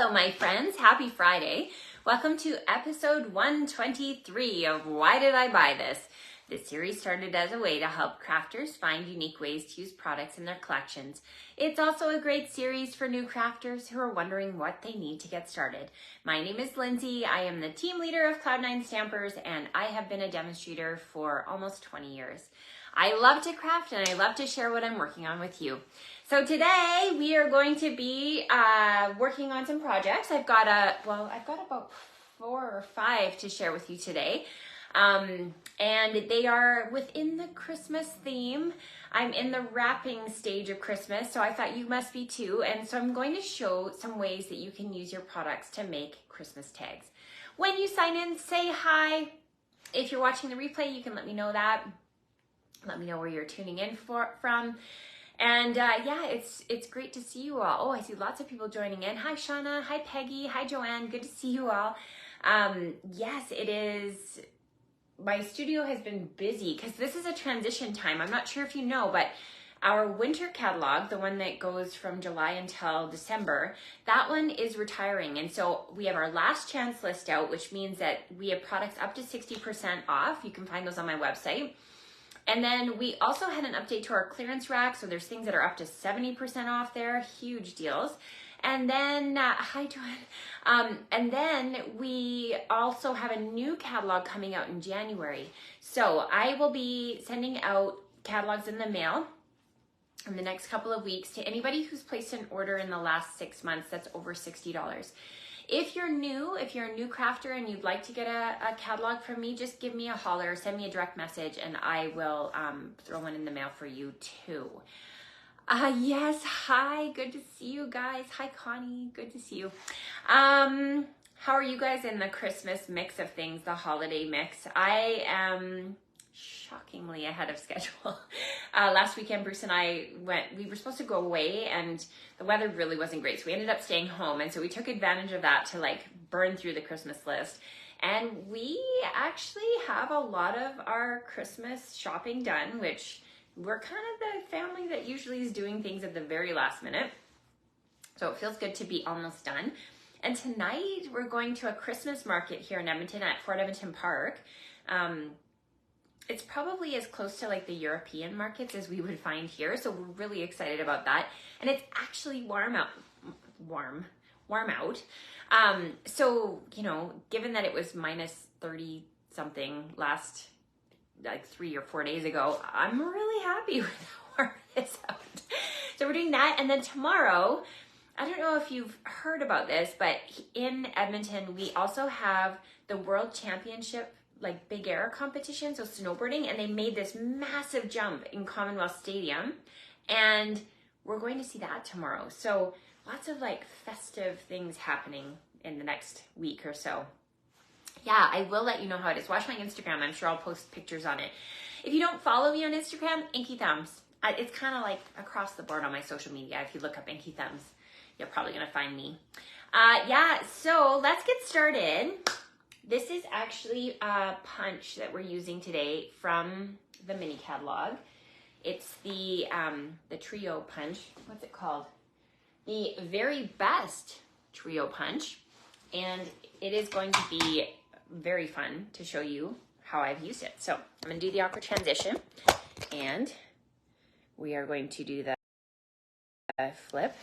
Hello, my friends. Happy Friday. Welcome to episode 123 of Why Did I Buy This? This series started as a way to help crafters find unique ways to use products in their collections. It's also a great series for new crafters who are wondering what they need to get started. My name is Lindsay. I am the team leader of Cloud9 Stampers, and I have been a demonstrator for almost 20 years. I love to craft and I love to share what I'm working on with you. So today we are going to be working on some projects. I've got about 4 or 5 to share with you today. And they are within the Christmas theme. I'm in the wrapping stage of Christmas, so I thought you must be too. And so I'm going to show some ways that you can use your products to make Christmas tags. When you sign in, say hi. If you're watching the replay, you can let me know that. Let me know where you're tuning in from. And yeah, it's great to see you all. Oh, I see lots of people joining in. Hi, Shauna. Hi, Peggy. Hi, Joanne. Good to see you all. Yes, it is. My studio has been busy because this is a transition time. I'm not sure if you know, but our winter catalog, the one that goes from July until December, that one is retiring. And so we have our last chance list out, which means that we have products up to 60% off. You can find those on my website. And then we also had an update to our clearance rack. So there's things that are up to 70% off there, huge deals. And then, hi Joanne. And then we also have a new catalog coming out in January. So I will be sending out catalogs in the mail in the next couple of weeks to anybody who's placed an order in the last 6 months that's over $60. If you're a new crafter and you'd like to get a catalog from me, just give me a holler, send me a direct message, and I will throw one in the mail for you too. Yes, hi, good to see you guys. Hi, Connie, good to see you. How are you guys in the Christmas mix of things, the holiday mix? I am shockingly ahead of schedule. Last weekend, Bruce and I we were supposed to go away and the weather really wasn't great. So we ended up staying home. And so we took advantage of that to like burn through the Christmas list. And we actually have a lot of our Christmas shopping done, which we're kind of the family that usually is doing things at the very last minute. So it feels good to be almost done. And tonight we're going to a Christmas market here in Edmonton at Fort Edmonton Park. It's probably as close to like the European markets as we would find here. So we're really excited about that. And it's actually warm out. So, you know, given that it was minus 30 something last like 3 or 4 days ago, I'm really happy with how warm it is out. So we're doing that. And then tomorrow, I don't know if you've heard about this, but in Edmonton, we also have the World Championship like big air competition, so snowboarding, and they made this massive jump in Commonwealth Stadium, and we're going to see that tomorrow. So lots of like festive things happening in the next week or so. Yeah, I will let you know how it is. Watch my Instagram. I'm sure I'll post pictures on it. If you don't follow me on Instagram, Inky Thumbs. It's kind of like across the board on my social media. If you look up Inky Thumbs, you're probably gonna find me. Yeah, so let's get started. This is actually a punch that we're using today from the mini catalog. It's the trio punch. What's it called? The very best trio punch. And it is going to be very fun to show you how I've used it. So I'm going to do the awkward transition. And we are going to do the flip.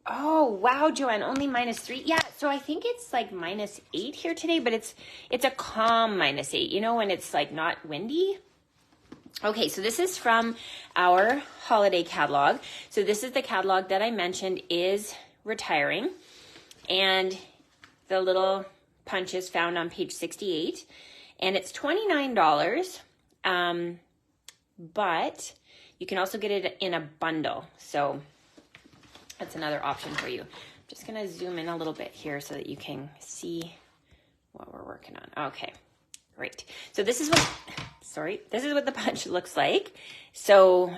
Oh, wow, Joanne, only -3. Yeah, so I think it's like -8 here today, but it's a calm -8, you know, when it's like not windy. Okay, so this is from our holiday catalog. So this is the catalog that I mentioned is retiring. And the little punch is found on page 68. And it's $29, but you can also get it in a bundle. So that's another option for you. I'm just going to zoom in a little bit here so that you can see what we're working on. Okay, great. So this is what the punch looks like. So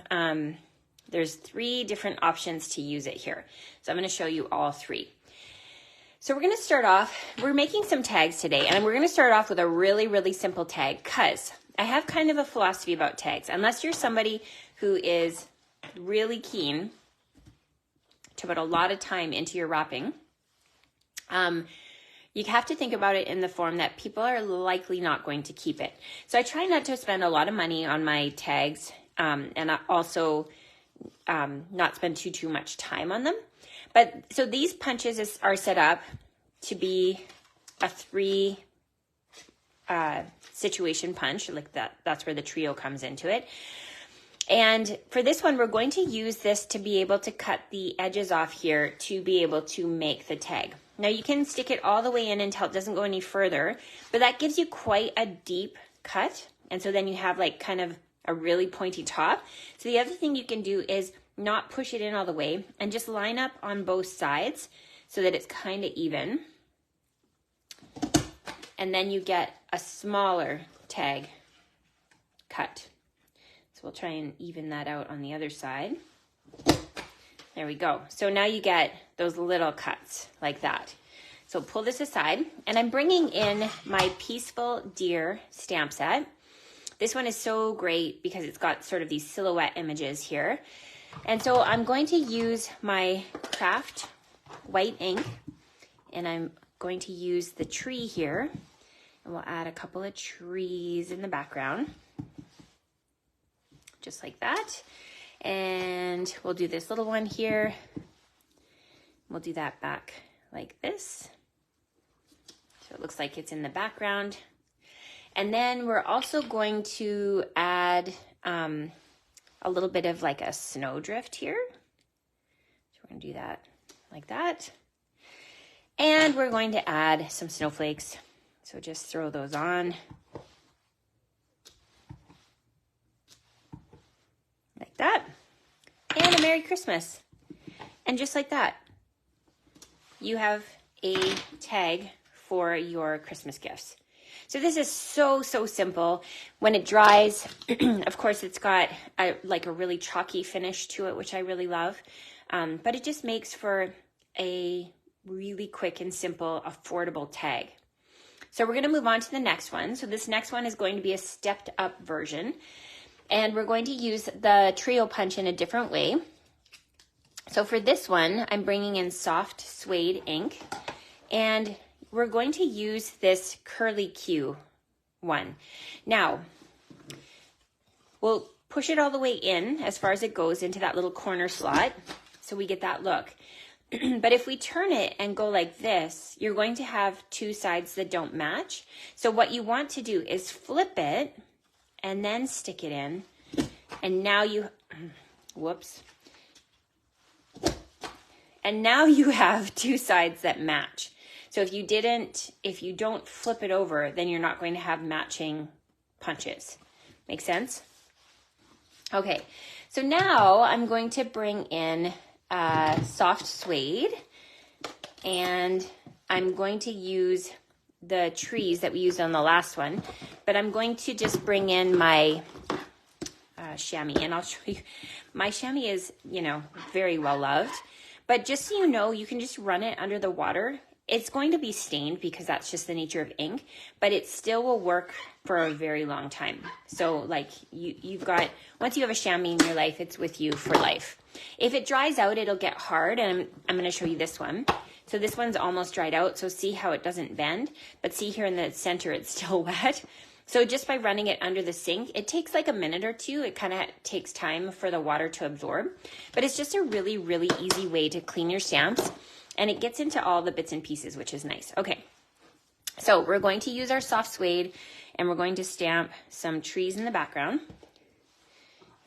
there's 3 different options to use it here. So I'm going to show you all 3. So we're going to start off, we're making some tags today, and we're going to start off with a really, really simple tag because I have kind of a philosophy about tags. Unless you're somebody who is really keen to put a lot of time into your wrapping, you have to think about it in the form that people are likely not going to keep it. So I try not to spend a lot of money on my tags, and I also not spend too much time on them. But so these punches are set up to be a 3 situation punch, like that's where the trio comes into it. And for this one, we're going to use this to be able to cut the edges off here to be able to make the tag. Now you can stick it all the way in until it doesn't go any further, but that gives you quite a deep cut. And so then you have like kind of a really pointy top. So the other thing you can do is not push it in all the way and just line up on both sides so that it's kind of even. And then you get a smaller tag cut. So we'll try and even that out on the other side. There we go. So now you get those little cuts like that. So pull this aside, and I'm bringing in my Peaceful Deer stamp set. This one is so great because it's got sort of these silhouette images here. And so I'm going to use my craft white ink, and I'm going to use the tree here, and we'll add a couple of trees in the background, just like that. And we'll do this little one here. We'll do that back like this. So it looks like it's in the background. And then we're also going to add a little bit of like a snowdrift here. So we're going to do that like that. And we're going to add some snowflakes. So just throw those on. Like that. And a Merry Christmas. And just like that, you have a tag for your Christmas gifts. So this is so simple. When it dries, of course, it's got like a really chalky finish to it, which I really love. But it just makes for a really quick and simple, affordable tag. So we're going to move on to the next one. So this next one is going to be a stepped up version. And we're going to use the trio punch in a different way. So for this one, I'm bringing in soft suede ink, and we're going to use this curly Q one. Now, we'll push it all the way in as far as it goes into that little corner slot, so we get that look. But if we turn it and go like this, you're going to have two sides that don't match. So what you want to do is flip it and then stick it in. And now you, whoops. And now you have two sides that match. So if you don't flip it over, then you're not going to have matching punches. Make sense? Okay, so now I'm going to bring in soft suede, and I'm going to use the trees that we used on the last one, but I'm going to just bring in my chamois, and I'll show you. My chamois is, very well loved, but just so you know, you can just run it under the water. It's going to be stained because that's just the nature of ink, but it still will work for a very long time. So like you've got, once you have a chamois in your life, it's with you for life. If it dries out, it'll get hard, and I'm going to show you this one. So this one's almost dried out, so see how it doesn't bend, but see here in the center, it's still wet. So just by running it under the sink, it takes like a minute or two. It kind of takes time for the water to absorb, but it's just a really, really easy way to clean your stamps, and it gets into all the bits and pieces, which is nice. Okay, so we're going to use our soft suede, and we're going to stamp some trees in the background.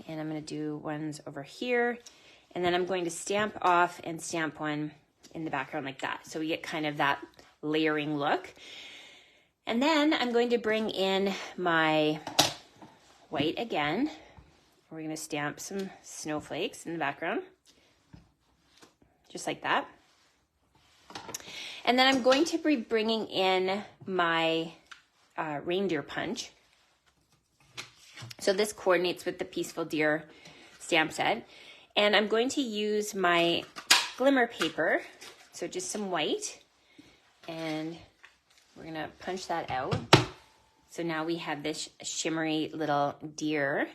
And I'm going to do ones over here, and then I'm going to stamp off and stamp one in the background like that. So we get kind of that layering look. And then I'm going to bring in my white again. We're going to stamp some snowflakes in the background, just like that. And then I'm going to be bringing in my reindeer punch. So this coordinates with the Peaceful Deer stamp set. And I'm going to use my glimmer paper, so just some white, and we're going to punch that out. So now we have this shimmery little deer,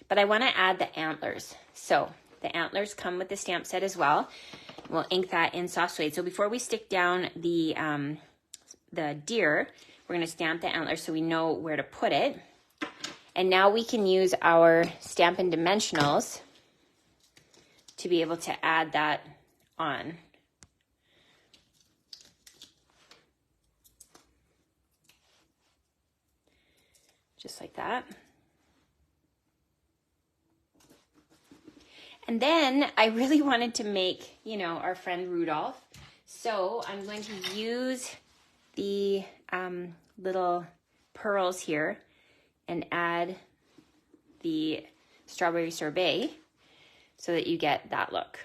but I want to add the antlers. So the The antlers come with the stamp set as well. We'll ink that in soft suede. So before we stick down the deer, we're going to stamp the antlers so we know where to put it. And now we can use our Stampin' Dimensionals to be able to add that on. Just like that. And then I really wanted to make, you know, our friend Rudolph. So I'm going to use the little pearls here and add the strawberry sorbet so that you get that look.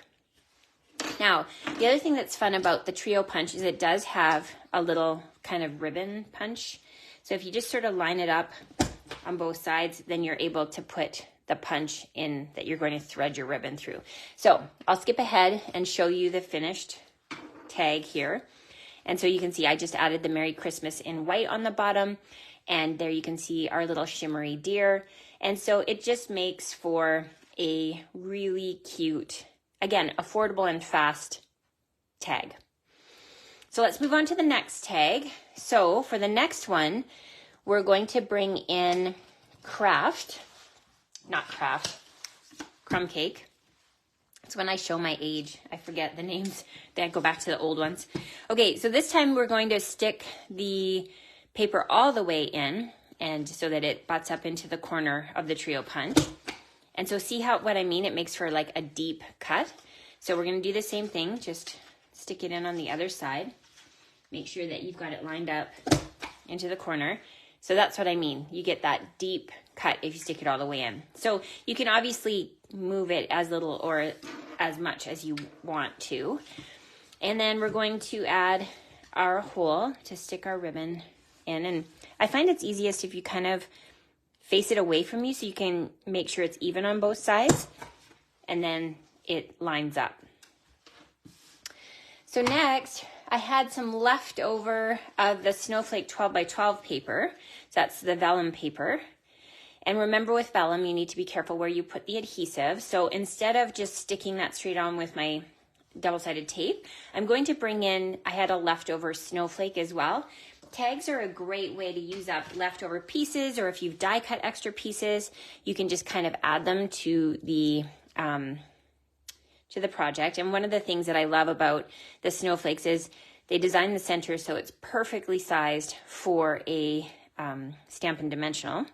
Now, the other thing that's fun about the trio punch is it does have a little kind of ribbon punch. So if you just sort of line it up on both sides, then you're able to put the punch in that you're going to thread your ribbon through. So I'll skip ahead and show you the finished tag here. And so you can see I just added the Merry Christmas in white on the bottom, and there you can see our little shimmery deer. And so it just makes for a really cute, again, affordable and fast tag. So let's move on to the next tag. So for the next one, we're going to bring in crumb cake. It's when I show my age, I forget the names. Then I go back to the old ones. Okay, so this time we're going to stick the paper all the way in, and so that it butts up into the corner of the trio punch. And so see what I mean? It makes for like a deep cut. So we're going to do the same thing, just stick it in on the other side. Make sure that you've got it lined up into the corner. So that's what I mean. You get that deep cut if you stick it all the way in. So you can obviously move it as little or as much as you want to. And then we're going to add our hole to stick our ribbon in. And I find it's easiest if you kind of face it away from you so you can make sure it's even on both sides, and then it lines up. So next, I had some leftover of the Snowflake 12 by 12 paper. So that's the vellum paper. And remember, with vellum, you need to be careful where you put the adhesive. So instead of just sticking that straight on with my double-sided tape, I'm going to bring in, I had a leftover snowflake as well. Tags are a great way to use up leftover pieces, or if you've die cut extra pieces, you can just kind of add them to the project. And one of the things that I love about the snowflakes is they design the center so it's perfectly sized for a Stampin' Dimensional.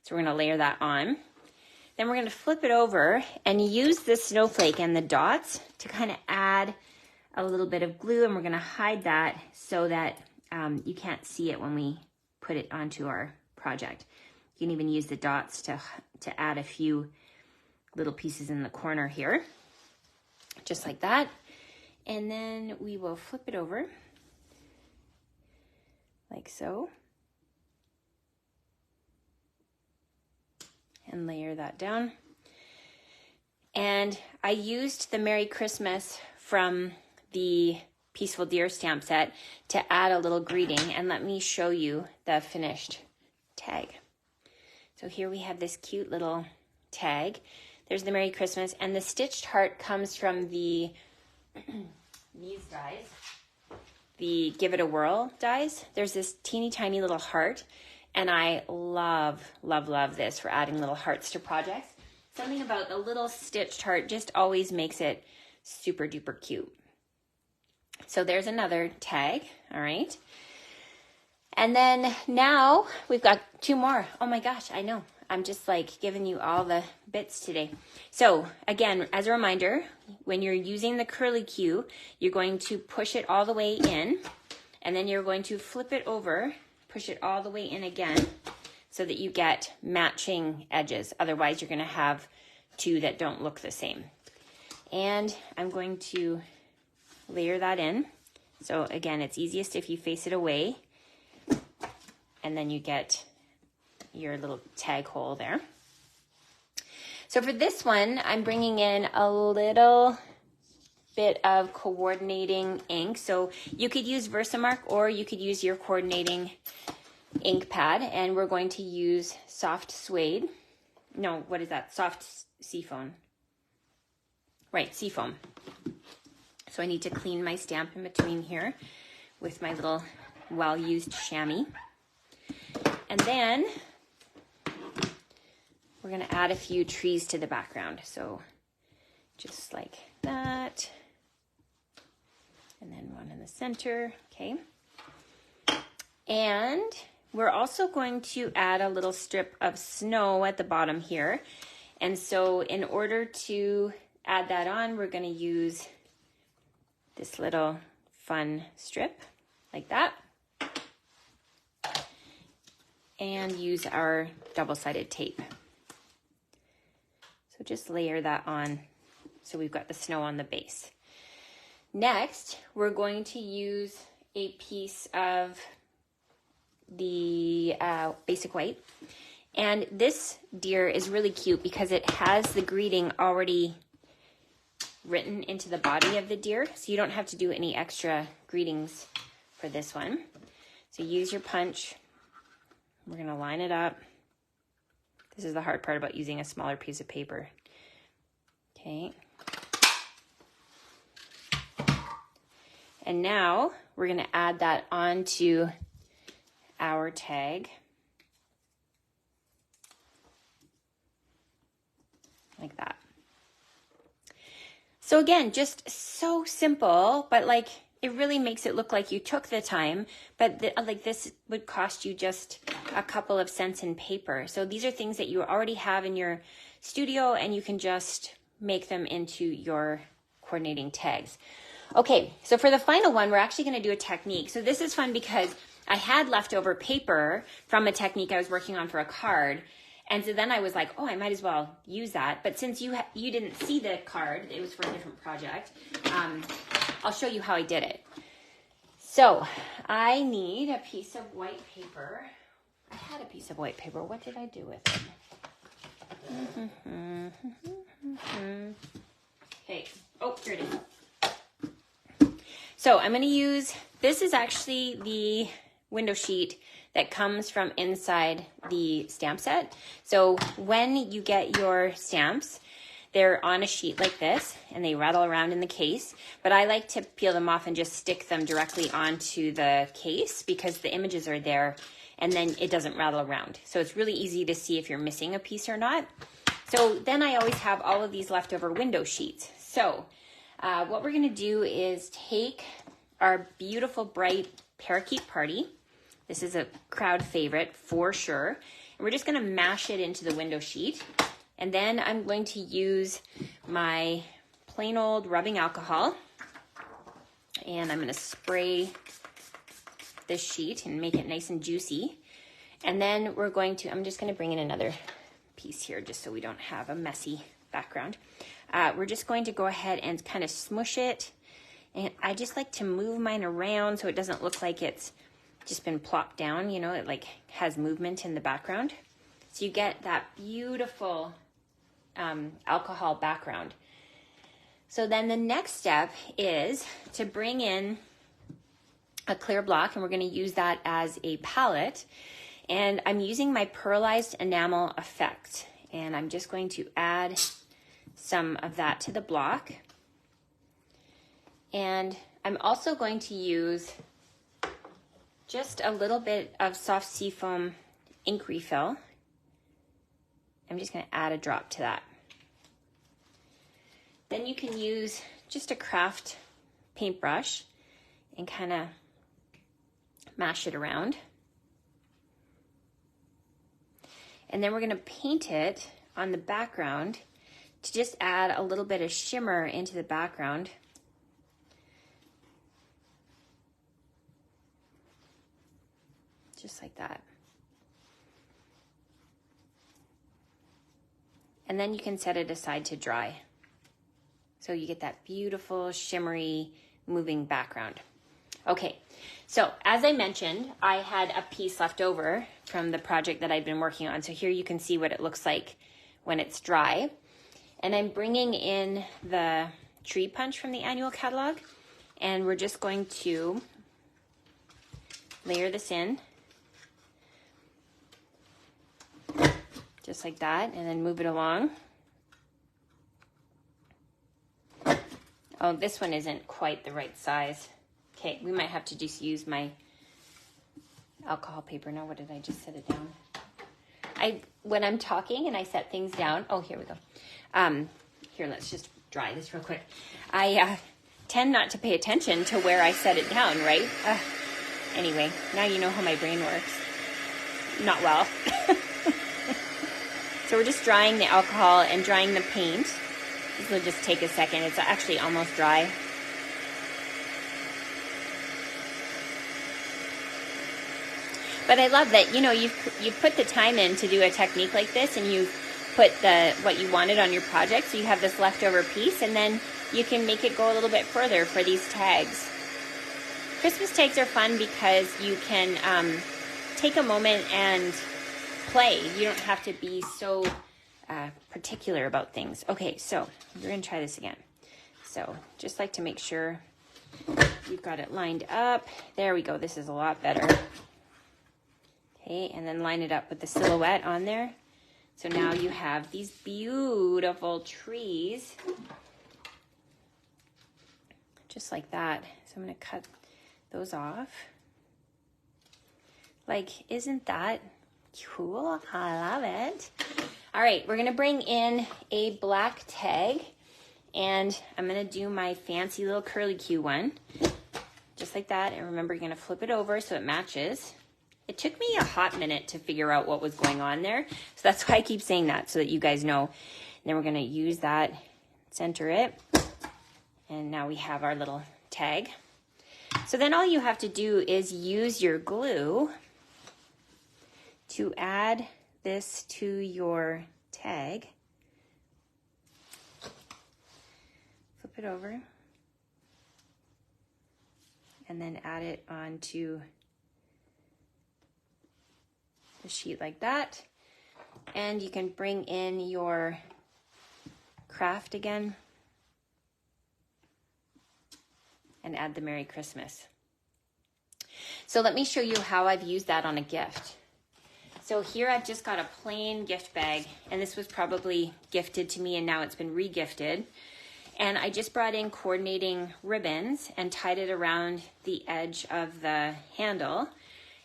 So we're going to layer that on. Then we're going to flip it over and use the snowflake and the dots to kind of add a little bit of glue, and we're going to hide that so that you can't see it when we put it onto our project. You can even use the dots to add a few little pieces in the corner here, just like that. And then we will flip it over like so. And layer that down. And I used the Merry Christmas from the Peaceful Deer stamp set to add a little greeting, and let me show you the finished tag. So here we have this cute little tag. There's the Merry Christmas, and the stitched heart comes from the these dies, the Give It a Whirl dies. There's this teeny tiny little heart, and I love, love, love this for adding little hearts to projects. Something about the little stitched heart just always makes it super duper cute. So there's another tag, all right. And then now we've got two more. Oh my gosh, I know. I'm just like giving you all the bits today. So again, as a reminder, when you're using the curly Q, you're going to push it all the way in, and then you're going to flip it over, push it all the way in again, so that you get matching edges. Otherwise, you're going to have two that don't look the same. And I'm going to layer that in. So again, it's easiest if you face it away, and then you get your little tag hole there. So for this one, I'm bringing in a little bit of coordinating ink. So you could use Versamark, or you could use your coordinating ink pad, and we're going to use soft suede. No, what is that? Soft seafoam. Right, seafoam. So I need to clean my stamp in between here with my little well-used chamois. And then we're gonna add a few trees to the background. So just like that. And then one in the center, okay. And we're also going to add a little strip of snow at the bottom here. And so in order to add that on, we're gonna use this little fun strip like that. And use our double-sided tape. So just layer that on so we've got the snow on the base. Next, we're going to use a piece of the basic white. And this deer is really cute because it has the greeting already written into the body of the deer. So you don't have to do any extra greetings for this one. So use your punch. We're gonna line it up. This is the hard part about using a smaller piece of paper. Okay. And now we're gonna add that onto our tag. Like that. So again, just so simple, but like it really makes it look like you took the time, but like this would cost you just a couple of cents in paper. So these are things that you already have in your studio and you can just make them into your coordinating tags. Okay, so for the final one, we're actually gonna do a technique. So this is fun because I had leftover paper from a technique I was working on for a card. And so then I was like, oh, I might as well use that. But since you didn't see the card, it was for a different project, I'll show you how I did it. So I need a piece of white paper. I had a piece of white paper. What did I do with it? Okay. Oh, here it is. So I'm going to use, this is actually the window sheet that comes from inside the stamp set. So when you get your stamps, they're on a sheet like this and they rattle around in the case, but I like to peel them off and just stick them directly onto the case because the images are there and then it doesn't rattle around. So it's really easy to see if you're missing a piece or not. So then I always have all of these leftover window sheets. So what we're gonna do is take our beautiful bright Parakeet Party. This is a crowd favorite for sure. And we're just gonna mash it into the window sheet. And then I'm going to use my plain old rubbing alcohol. And I'm gonna spray this sheet and make it nice and juicy. And then we're going to, I'm just gonna bring in another piece here just so we don't have a messy background. We're just going to go ahead and kind of smush it. And I just like to move mine around so it doesn't look like it's just been plopped down, you know, it like has movement in the background. So you get that beautiful alcohol background. So then the next step is to bring in a clear block and we're gonna use that as a palette. And I'm using my pearlized enamel effect. And I'm just going to add some of that to the block. And I'm also going to use just a little bit of soft seafoam ink refill. I'm just gonna add a drop to that. Then you can use just a craft paintbrush and kind of mash it around. And then we're gonna paint it on the background to just add a little bit of shimmer into the background. Just like that. And then you can set it aside to dry. So you get that beautiful, shimmery, moving background. Okay, so as I mentioned, I had a piece left over from the project that I'd been working on. So here you can see what it looks like when it's dry. And I'm bringing in the tree punch from the annual catalog. And we're just going to layer this in. Just like that, and then move it along. Oh, this one isn't quite the right size. Okay, we might have to just use my alcohol paper. Now, what did I just set it down? When I'm talking and I set things down, oh, here we go. Here, let's just dry this real quick. I tend not to pay attention to where I set it down, right? Anyway, now you know how my brain works. Not well. So we're just drying the alcohol and drying the paint. This will just take a second. It's actually almost dry. But I love that, you know, you've put the time in to do a technique like this, and you've put what you wanted on your project, so you have this leftover piece, and then you can make it go a little bit further for these tags. Christmas tags are fun because you can take a moment and play. You don't have to be so particular about things. Okay, so we're going to try this again. So just like to make sure you've got it lined up. There we go. This is a lot better. Okay, and then line it up with the silhouette on there. So now you have these beautiful trees. Just like that. So I'm going to cut those off. Like, isn't that cool? I love it. All right, we're going to bring in a black tag, and I'm going to do my fancy little curly Q one. Just like that. And remember, you're going to flip it over so it matches. It took me a hot minute to figure out what was going on there. So that's why I keep saying that, so that you guys know. And then we're going to use that, center it. And now we have our little tag. So then all you have to do is use your glue to add this to your tag. Flip it over. And then add it onto the sheet like that. And you can bring in your craft again and add the Merry Christmas. So let me show you how I've used that on a gift. So here I've just got a plain gift bag, and this was probably gifted to me and now it's been re-gifted. And I just brought in coordinating ribbons and tied it around the edge of the handle,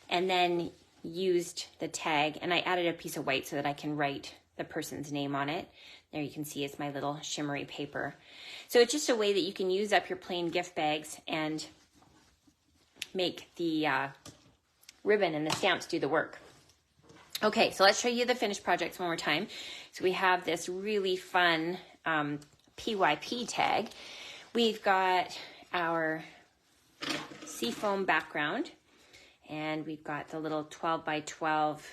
and then used the tag, and I added a piece of white so that I can write the person's name on it. There you can see it's my little shimmery paper. So it's just a way that you can use up your plain gift bags and make the ribbon and the stamps do the work. Okay, so let's show you the finished projects one more time. So we have this really fun PYP tag. We've got our seafoam background, and we've got the little 12 by 12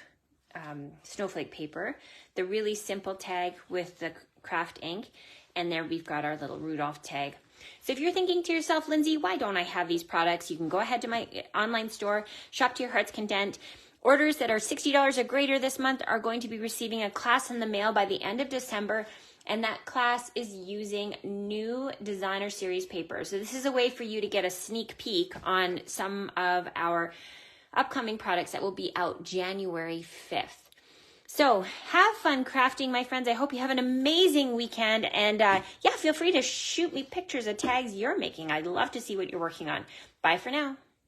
snowflake paper, the really simple tag with the craft ink, and there we've got our little Rudolph tag. So if you're thinking to yourself, Lindsay, why don't I have these products? You can go ahead to my online store, shop to your heart's content. Orders that are $60 or greater this month are going to be receiving a class in the mail by the end of December, and that class is using new designer series paper. So this is a way for you to get a sneak peek on some of our upcoming products that will be out January 5th. So have fun crafting, my friends. I hope you have an amazing weekend. And yeah, feel free to shoot me pictures of tags you're making. I'd love to see what you're working on. Bye for now.